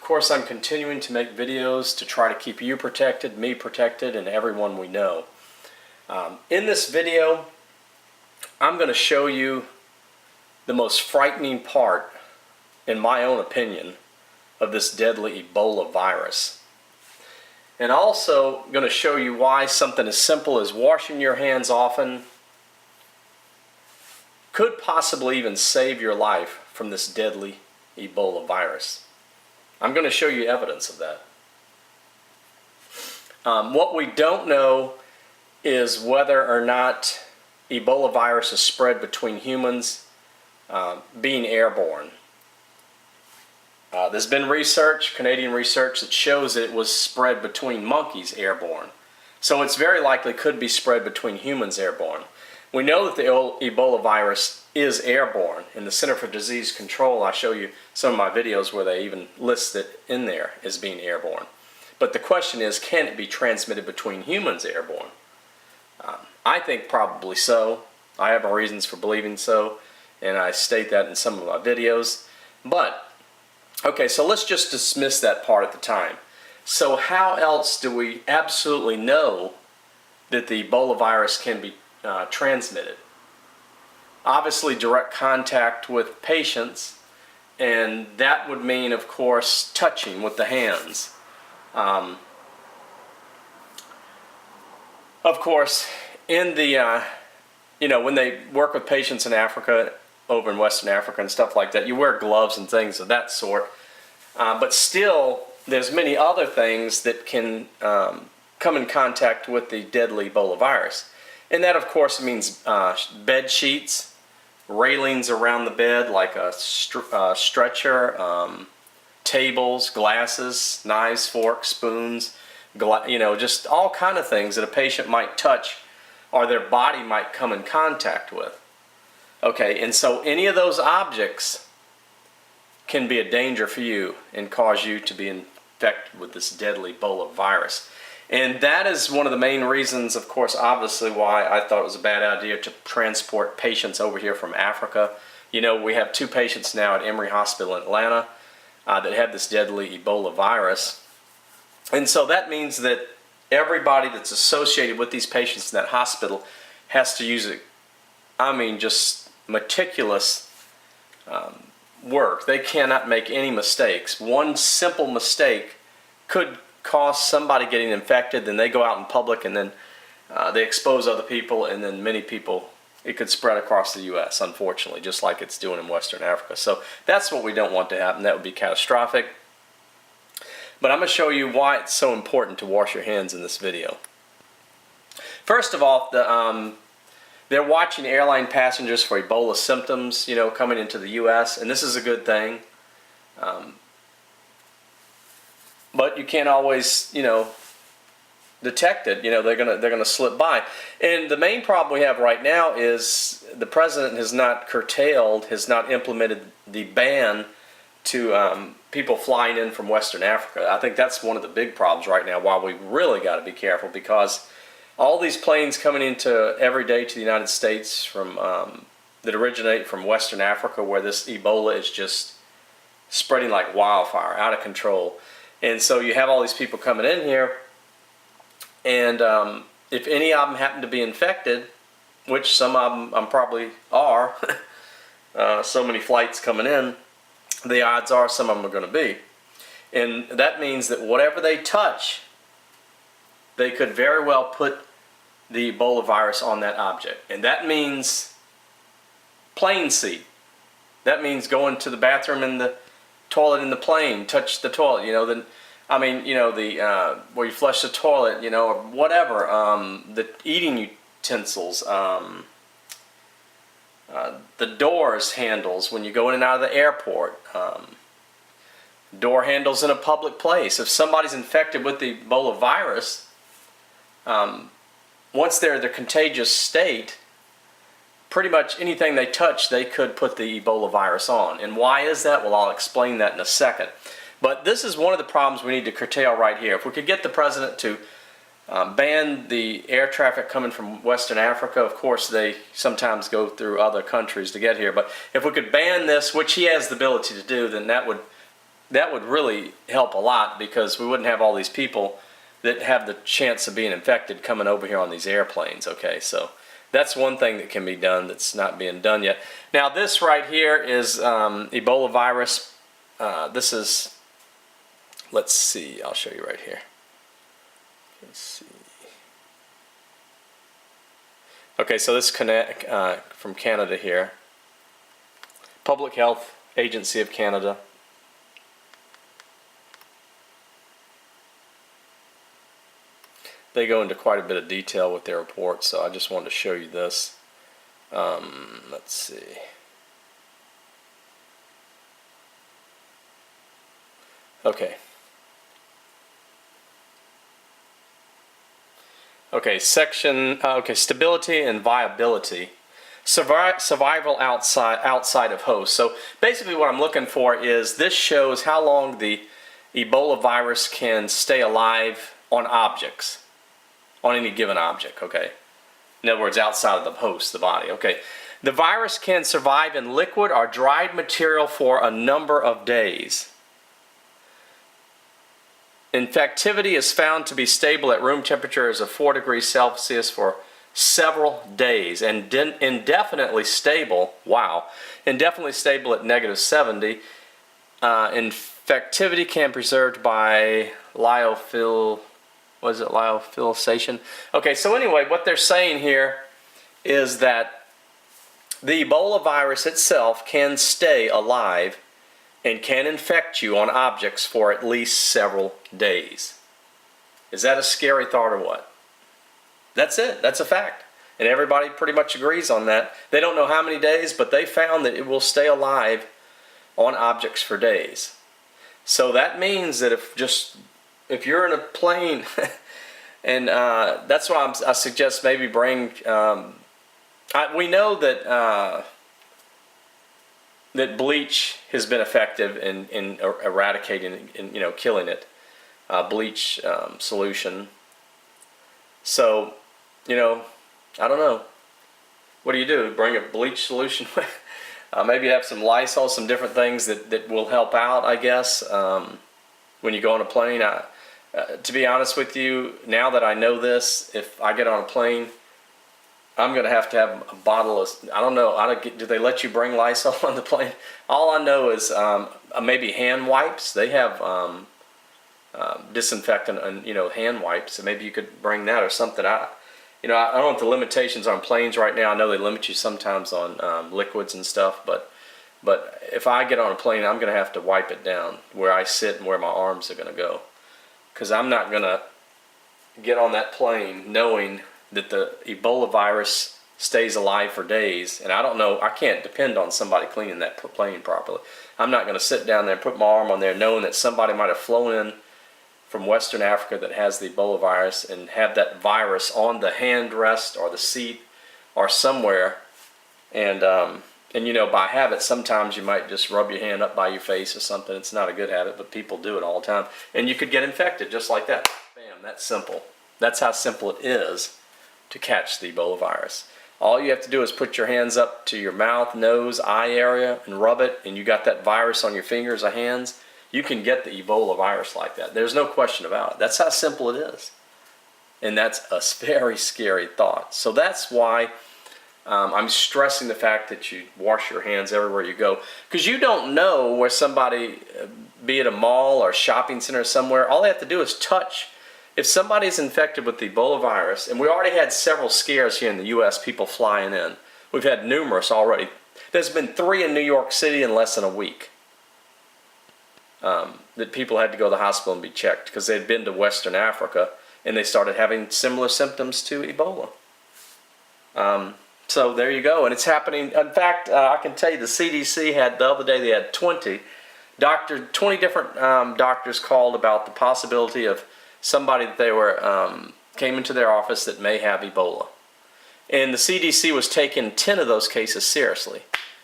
course, I'm continuing to make videos to try to keep you protected, me protected, and everyone we know. In this video, I'm going to show you the most frightening part, in my own opinion, of this deadly Ebola virus. And also going to show you why something as simple as washing your hands often could possibly even save your life from this deadly Ebola virus. I'm going to show you evidence of that. What we don't know is whether or not Ebola virus is spread between humans being airborne. There's been research, Canadian research, that shows that it was spread between monkeys airborne. So it's very likely could be spread between humans airborne. We know that the Ebola virus is airborne. In the Center for Disease Control, I show you some of my videos where they even list it in there as being airborne. But the question is, can it be transmitted between humans airborne? I think probably so. I have my reasons for believing so, and I state that in some of my videos. But, okay, so let's just dismiss that part at the time. So how else do we absolutely know that the Ebola virus can be transmitted? Obviously, direct contact with patients, and that would mean, of course, touching with the hands. Of course, in the when they work with patients in Africa, over in Western Africa and stuff like that, you wear gloves and things of that sort. But still, there's many other things that can come in contact with the deadly Ebola virus. And that, of course, means bed sheets, railings around the bed like a stretcher, tables, glasses, knives, forks, spoons, just all kind of things that a patient might touch or their body might come in contact with. Okay, and so any of those objects can be a danger for you and cause you to be infected with this deadly Ebola virus. And that is one of the main reasons, of course, obviously, why I thought it was a bad idea to transport patients over here from Africa. You know, we have 2 patients now at Emory Hospital in Atlanta that have this deadly Ebola virus. And so that means that everybody that's associated with these patients in that hospital has to use just meticulous work. They cannot make any mistakes. One simple mistake could cost somebody getting infected, then they go out in public and then they expose other people, and then many people, it could spread across the U.S., unfortunately, just like it's doing in Western Africa. So that's what we don't want to happen. That would be catastrophic. But I'm going to show you why it's so important to wash your hands in this video. First of all, they're watching airline passengers for Ebola symptoms, coming into the U.S., and this is a good thing. But you can't always, detect it. They're gonna slip by. And the main problem we have right now is the president has not implemented the ban to people flying in from Western Africa. I think that's one of the big problems right now, why we really got to be careful, because all these planes coming into every day to the United States from that originate from Western Africa, where this Ebola is just spreading like wildfire, out of control. And so you have all these people coming in here, and if any of them happen to be infected, which some of them probably are, so many flights coming in, the odds are some of them are going to be. And that means that whatever they touch, they could very well put the Ebola virus on that object. And that means plane seat. That means going to the bathroom in the toilet in the plane, touch the toilet, where you flush the toilet, or whatever, the eating utensils, the doors handles when you go in and out of the airport, door handles in a public place. If somebody's infected with the Ebola virus, once they're in the contagious state, pretty much anything they touch, they could put the Ebola virus on. And why is that? Well, I'll explain that in a second. But this is one of the problems we need to curtail right here. If we could get the president to ban the air traffic coming from Western Africa, of course they sometimes go through other countries to get here, but if we could ban this, which he has the ability to do, then that would that would really help a lot, because we wouldn't have all these people that have the chance of being infected coming over here on these airplanes. Okay, so that's one thing that can be done that's not being done yet. Now this right here is Ebola virus. This is, let's see, I'll show you right here. Let's see. Okay, so this from Canada here. Public Health Agency of Canada. They go into quite a bit of detail with their report, so I just wanted to show you this. Let's see. Okay. Okay, stability and viability. Survival outside of host. So basically what I'm looking for is, this shows how long the Ebola virus can stay alive on objects, on any given object, okay? In other words, outside of the host, the body, okay? The virus can survive in liquid or dried material for a number of days. Infectivity is found to be stable at room temperatures of 4 degrees Celsius for several days, and indefinitely stable, wow, indefinitely stable at -70. Infectivity can be preserved by lyophilization. Okay, so anyway, what they're saying here is that the Ebola virus itself can stay alive and can infect you on objects for at least several days. Is that a scary thought or what? That's it. That's a fact. And everybody pretty much agrees on that. They don't know how many days, but they found that it will stay alive on objects for days. So that means that if you're in a plane, and that's why I suggest maybe bring. We know that that bleach has been effective in eradicating and killing it. Bleach solution. So, I don't know. What do? Bring a bleach solution? Maybe have some Lysol, some different things that will help out, I guess, when you go on a plane. To be honest with you, now that I know this, if I get on a plane, I'm going to have a bottle of, I don't know, do they let you bring Lysol on the plane? All I know is maybe hand wipes. They have disinfectant and, hand wipes, so maybe you could bring that or something. I don't know what the limitations on planes right now. I know they limit you sometimes on liquids and stuff, but if I get on a plane, I'm going to have to wipe it down where I sit and where my arms are going to go, because I'm not going to get on that plane knowing that the Ebola virus stays alive for days, and I don't know, I can't depend on somebody cleaning that plane properly. I'm not going to sit down there and put my arm on there knowing that somebody might have flown in from Western Africa that has the Ebola virus and have that virus on the handrest or the seat or somewhere, and by habit, sometimes you might just rub your hand up by your face or something. It's not a good habit, but people do it all the time, and you could get infected just like that. Bam, that's simple. That's how simple it is to catch the Ebola virus. All you have to do is put your hands up to your mouth, nose, eye area and rub it, and you got that virus on your fingers or hands. You can get the Ebola virus like that. There's no question about it. That's how simple it is. And that's a very scary thought. So that's why I'm stressing the fact that you wash your hands everywhere you go, because you don't know where somebody, be it a mall or a shopping center somewhere, all they have to do is touch. If somebody's infected with the Ebola virus, and we already had several scares here in the U.S., people flying in. We've had numerous already. There's been 3 in New York City in less than a week that people had to go to the hospital and be checked because they'd been to Western Africa and they started having similar symptoms to Ebola. So there you go, and it's happening. In fact, I can tell you the CDC had, the other day they had 20 different doctors called about the possibility of somebody that they were came into their office that may have Ebola. And the CDC was taking 10 of those cases seriously.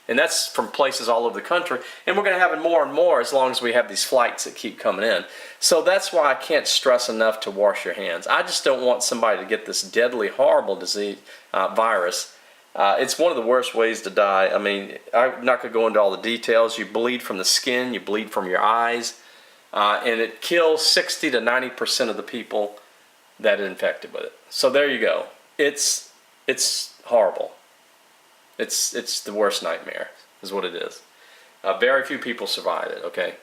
And that's from places all over the country. And we're going to have it more and more as long as we have these flights that keep coming in. So that's why I can't stress enough to wash your hands. I just don't want somebody to get this deadly, horrible disease, virus. It's one of the worst ways to die. I mean, I'm not going to go into all the details. You bleed from the skin, you bleed from your eyes. and it kills 60 to 90% of the people that are infected with it. So there you go. It's horrible. It's the worst nightmare, is what it is. Very few people survive it. Okay.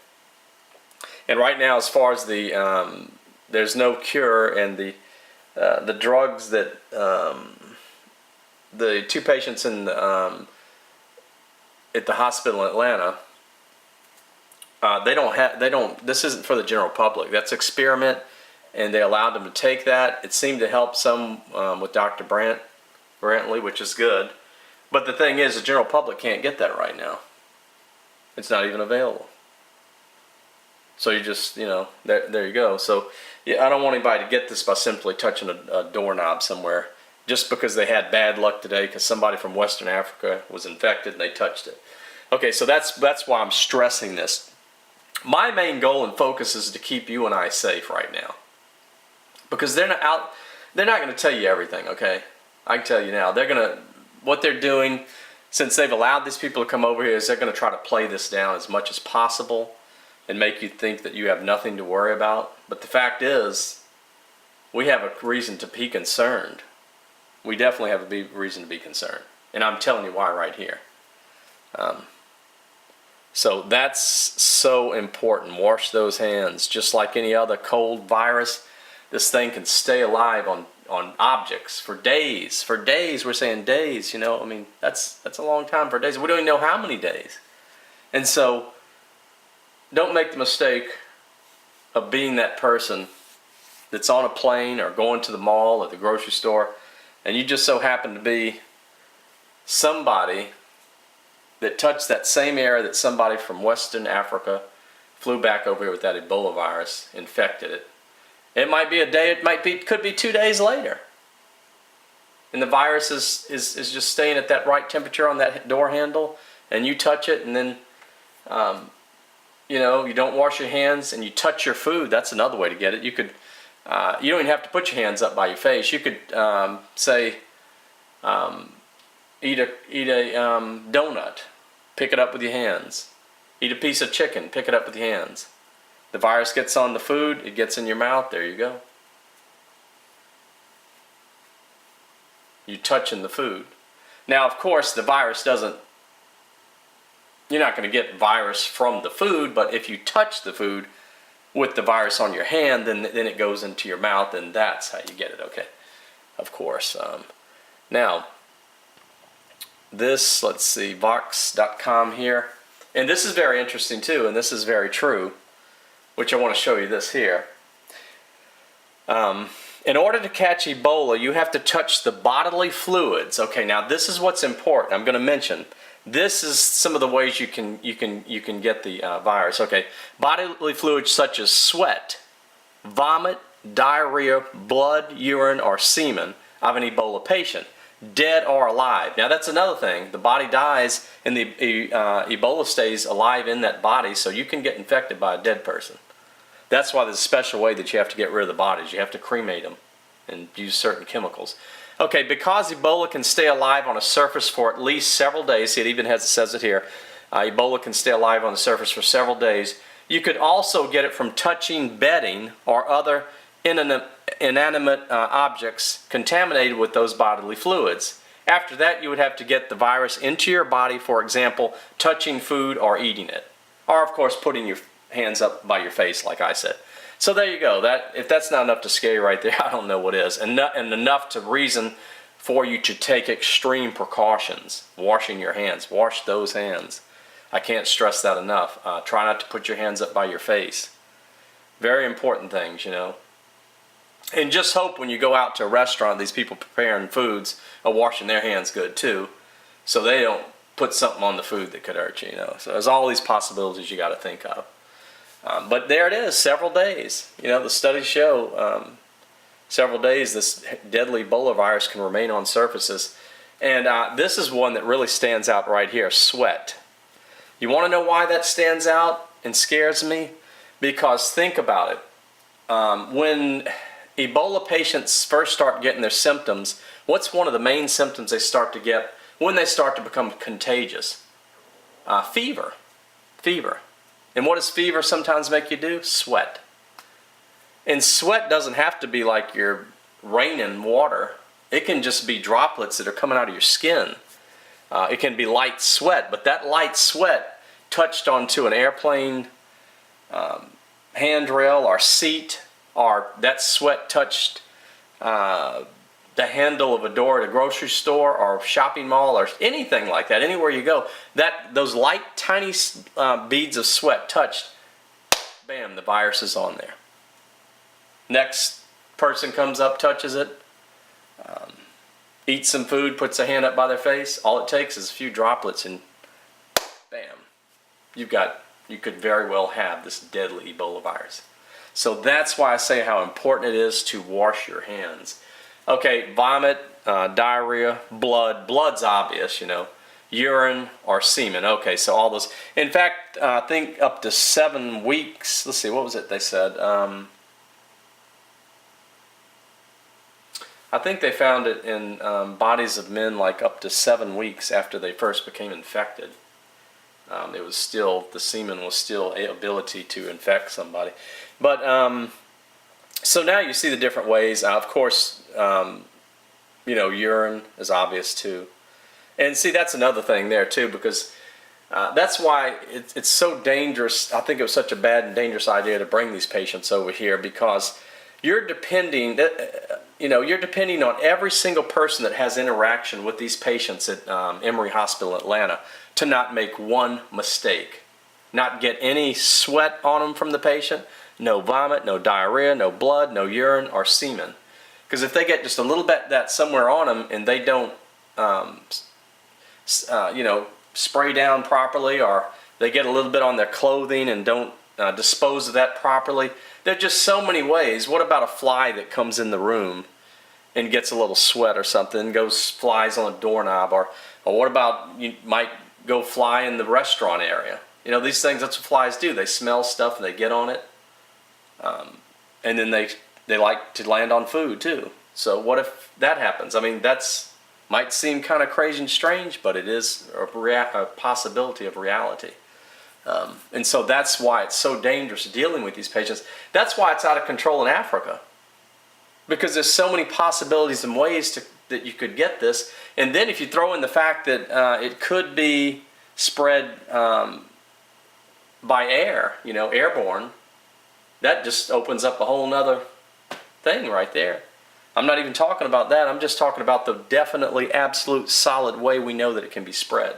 And right now, as far as there's no cure, and the drugs that the 2 patients in at the hospital in Atlanta, this isn't for the general public. That's experiment, and they allowed them to take that. It seemed to help some with Dr. Brantley, which is good. But the thing is, the general public can't get that right now. It's not even available. So you just, there you go. So yeah, I don't want anybody to get this by simply touching a doorknob somewhere, just because they had bad luck today because somebody from Western Africa was infected and they touched it. Okay, so that's why I'm stressing this. My main goal and focus is to keep you and I safe right now, because they're not going to tell you everything. Okay, I can tell you now. What they're doing, since they've allowed these people to come over here, is they're going to try to play this down as much as possible and make you think that you have nothing to worry about. But the fact is, we have a reason to be concerned. We definitely have a reason to be concerned. And I'm telling you why right here. So that's so important. Wash those hands. Just like any other cold virus, this thing can stay alive on objects for days. For days, we're saying days, I mean, that's a long time for days. We don't even know how many days. And so, don't make the mistake of being that person that's on a plane or going to the mall or the grocery store, and you just so happen to be somebody that touched that same air that somebody from Western Africa flew back over here with that Ebola virus, infected it. It might be a day, could be 2 days later. And the virus is just staying at that right temperature on that door handle, and you touch it, and then you don't wash your hands and you touch your food. That's another way to get it. You could, you don't even have to put your hands up by your face. You could eat a donut, pick it up with your hands. Eat a piece of chicken, pick it up with your hands. The virus gets on the food, it gets in your mouth, there you go. You're touching the food. Now, of course, the virus you're not going to get virus from the food, but if you touch the food with the virus on your hand, then it goes into your mouth, and that's how you get it, okay? Of course. Now, this, let's see, Vox.com here. And this is very interesting too, and this is very true, which I want to show you this here. In order to catch Ebola, you have to touch the bodily fluids. Okay, now this is what's important. I'm going to mention. This is some of the ways you can get the virus. Okay, bodily fluids such as sweat, vomit, diarrhea, blood, urine, or semen of an Ebola patient, dead or alive. Now that's another thing. The body dies, and the Ebola stays alive in that body, so you can get infected by a dead person. That's why there's a special way that you have to get rid of the bodies. You have to cremate them and use certain chemicals. Okay, because Ebola can stay alive on a surface for at least several days, see, it says it here, Ebola can stay alive on the surface for several days. You could also get it from touching bedding or other inanimate objects contaminated with those bodily fluids. After that, you would have to get the virus into your body, for example, touching food or eating it. Or, of course, putting your hands up by your face, like I said. So there you go. If that's not enough to scare you right there, I don't know what is. And enough to reason for you to take extreme precautions. Washing your hands. Wash those hands. I can't stress that enough. Try not to put your hands up by your face. Very important things, And just hope when you go out to a restaurant, these people preparing foods are washing their hands good too, so they don't put something on the food that could hurt you, So there's all these possibilities you got to think of. But there it is, several days. The studies show several days this deadly Ebola virus can remain on surfaces. And this is one that really stands out right here, sweat. You want to know why that stands out and scares me? Because think about it. When Ebola patients first start getting their symptoms, what's one of the main symptoms they start to get when they start to become contagious? Fever. Fever. And what does fever sometimes make you do? Sweat. And sweat doesn't have to be like you're raining water. It can just be droplets that are coming out of your skin. It can be light sweat, but that light sweat touched onto an airplane handrail or seat, or that sweat touched the handle of a door at a grocery store or shopping mall or anything like that, anywhere you go, those light tiny beads of sweat touched, bam, the virus is on there. Next person comes up, touches it, eats some food, puts a hand up by their face. All it takes is a few droplets and bam, you could very well have this deadly Ebola virus. So that's why I say how important it is to wash your hands. Okay, vomit, diarrhea, blood. Blood's obvious, you know. Urine or semen. Okay, so all those. In fact, I think up to 7 weeks. Let's see, what was it they said? I think they found it in bodies of men like up to 7 weeks after they first became infected. It was still, the semen was still a ability to infect somebody. But so now you see the different ways. Of course, you know, urine is obvious too. And see, that's another thing there too, because that's why it's so dangerous. I think it was such a bad and dangerous idea to bring these patients over here, because you're depending, you're depending on every single person that has interaction with these patients at Emory Hospital in Atlanta to not make one mistake, not get any sweat on them from the patient, no vomit, no diarrhea, no blood, no urine or semen. Because if they get just a little bit of that somewhere on them and they don't, spray down properly, or they get a little bit on their clothing and don't dispose of that properly, there are just so many ways. What about a fly that comes in the room and gets a little sweat or something, flies on a doorknob, or what about, you might go fly in the restaurant area. You know, these things, that's what flies do. They smell stuff and they get on it. And then they like to land on food too. So what if that happens? I mean, that's might seem kind of crazy and strange, but it is a possibility of reality. And so that's why it's so dangerous dealing with these patients. That's why it's out of control in Africa, because there's so many possibilities and ways that you could get this. And then if you throw in the fact that it could be spread by air, you know, airborne, that just opens up a whole nother thing right there. I'm not even talking about that. I'm just talking about the definitely absolute solid way we know that it can be spread.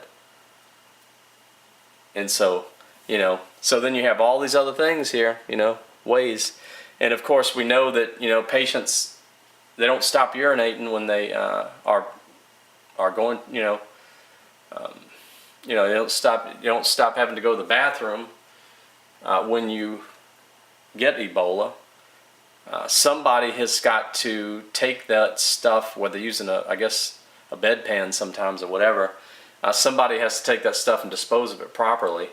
And so, you know, so then you have all these other things here, you know, ways. And of course we know that, you know, patients, they don't stop urinating when they are going, you don't stop having to go to the bathroom when you get Ebola. Somebody has got to take that stuff, whether using a bedpan sometimes or whatever. Somebody has to take that stuff and dispose of it properly.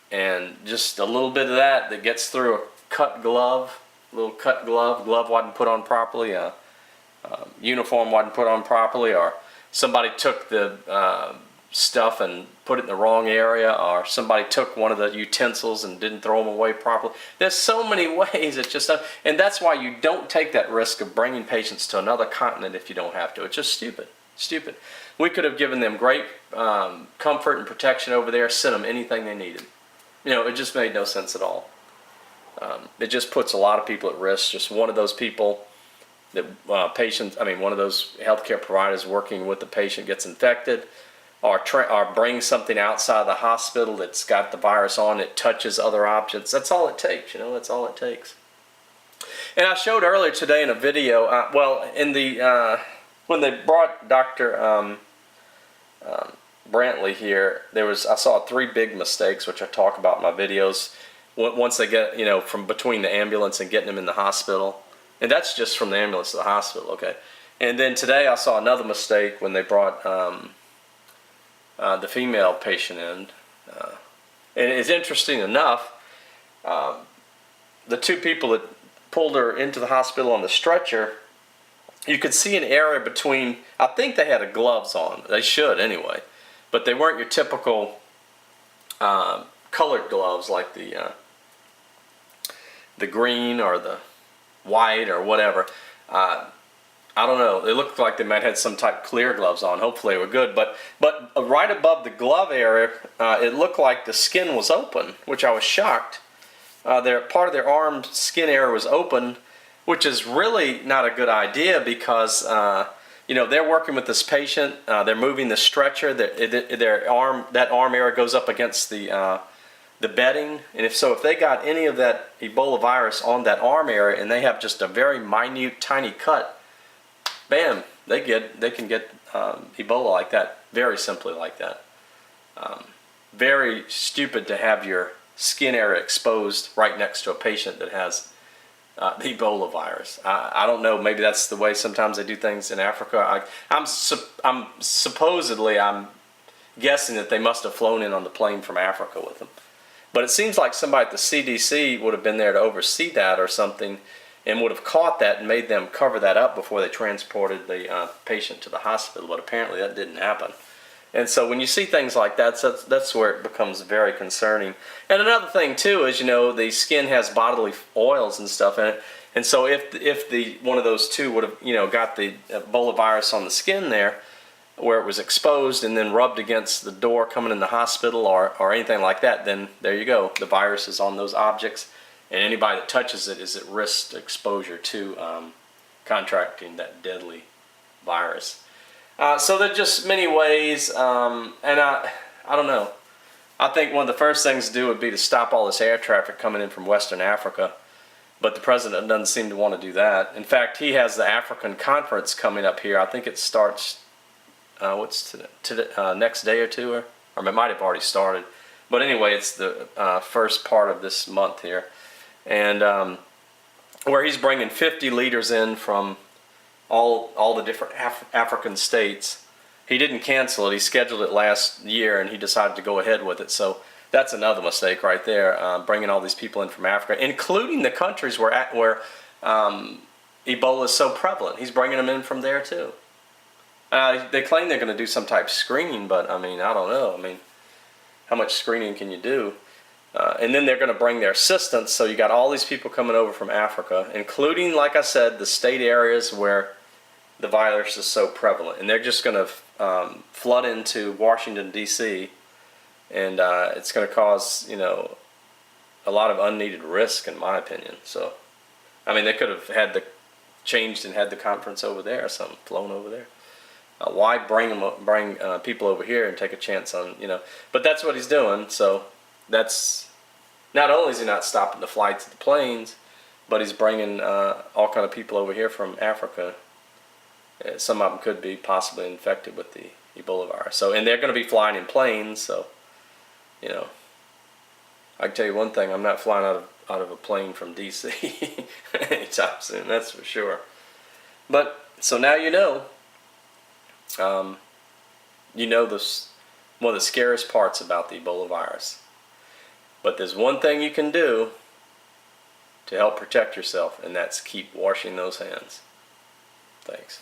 And just a little bit of that gets through a cut glove, glove wasn't put on properly, uniform wasn't put on properly, or somebody took the stuff and put it in the wrong area, or somebody took one of the utensils and didn't throw them away properly. There's so many ways. It's just, and that's why you don't take that risk of bringing patients to another continent if you don't have to. It's just stupid. We could have given them great comfort and protection over there, sent them anything they needed. You know, it just made no sense at all. It just puts a lot of people at risk. Just one of those people that one of those healthcare providers working with the patient gets infected, or brings something outside of the hospital that's got the virus on it, touches other objects. That's all it takes, you know, that's all it takes. And I showed earlier today in a video, when they brought Dr. Brantley here, I saw 3 big mistakes, which I talk about in my videos, once they get, you know, from between the ambulance and getting them in the hospital. And that's just from the ambulance to the hospital, okay. And then today I saw another mistake when they brought the female patient in. And it's interesting enough, the 2 people that pulled her into the hospital on the stretcher, you could see an area between, I think they had gloves on, they should anyway, but they weren't your typical colored gloves, like the green or the white or whatever. I don't know. It looked like they might have had some type of clear gloves on. Hopefully they were good. But right above the glove area, it looked like the skin was open, which I was shocked. Part of their arm skin area was open, which is really not a good idea because they're working with this patient. They're moving the stretcher. That arm area goes up against the bedding, and if they got any of that Ebola virus on that arm area, and they have just a very minute, tiny cut, bam, they can get Ebola like that, very simply like that. Very stupid to have your skin area exposed right next to a patient that has the Ebola virus. I don't know. Maybe that's the way sometimes they do things in Africa. I'm guessing that they must have flown in on the plane from Africa with them. But it seems like somebody at the CDC would have been there to oversee that or something, and would have caught that and made them cover that up before they transported the patient to the hospital. But apparently that didn't happen. And so when you see things like that, that's where it becomes very concerning. And another thing too is, the skin has bodily oils and stuff in it. And so if one of those two would have got the Ebola virus on the skin there, where it was exposed and then rubbed against the door coming in the hospital or anything like that, then there you go. The virus is on those objects, and anybody that touches it is at risk exposure to contracting that deadly virus. So there are just many ways, and I don't know. I think one of the first things to do would be to stop all this air traffic coming in from Western Africa, but the president doesn't seem to want to do that. In fact, he has the African conference coming up here. I think it starts, next day or two, or it might have already started. But anyway, it's the first part of this month here, and where he's bringing 50 leaders in from all the different African states. He didn't cancel it. He scheduled it last year, and he decided to go ahead with it. So that's another mistake right there, bringing all these people in from Africa, including the countries where Ebola is so prevalent. He's bringing them in from there too. They claim they're going to do some type of screening, but I don't know. How much screening can you do? And then they're going to bring their assistants. So you got all these people coming over from Africa, including, like I said, the state areas where the virus is so prevalent. And they're just going to flood into Washington, D.C., and it's going to cause, a lot of unneeded risk, in my opinion. So, they could have changed and had the conference over there or something, flown over there. Why bring people over here and take a chance on, But that's what he's doing, so that's... Not only is he not stopping the flights of the planes, but he's bringing all kind of people over here from Africa. Some of them could be possibly infected with the Ebola virus. So, and they're going to be flying in planes, so, I can tell you one thing, I'm not flying out of a plane from D.C. anytime soon, that's for sure. But, so now you know this, one of the scariest parts about the Ebola virus. But there's one thing you can do to help protect yourself, and that's keep washing those hands. Thanks.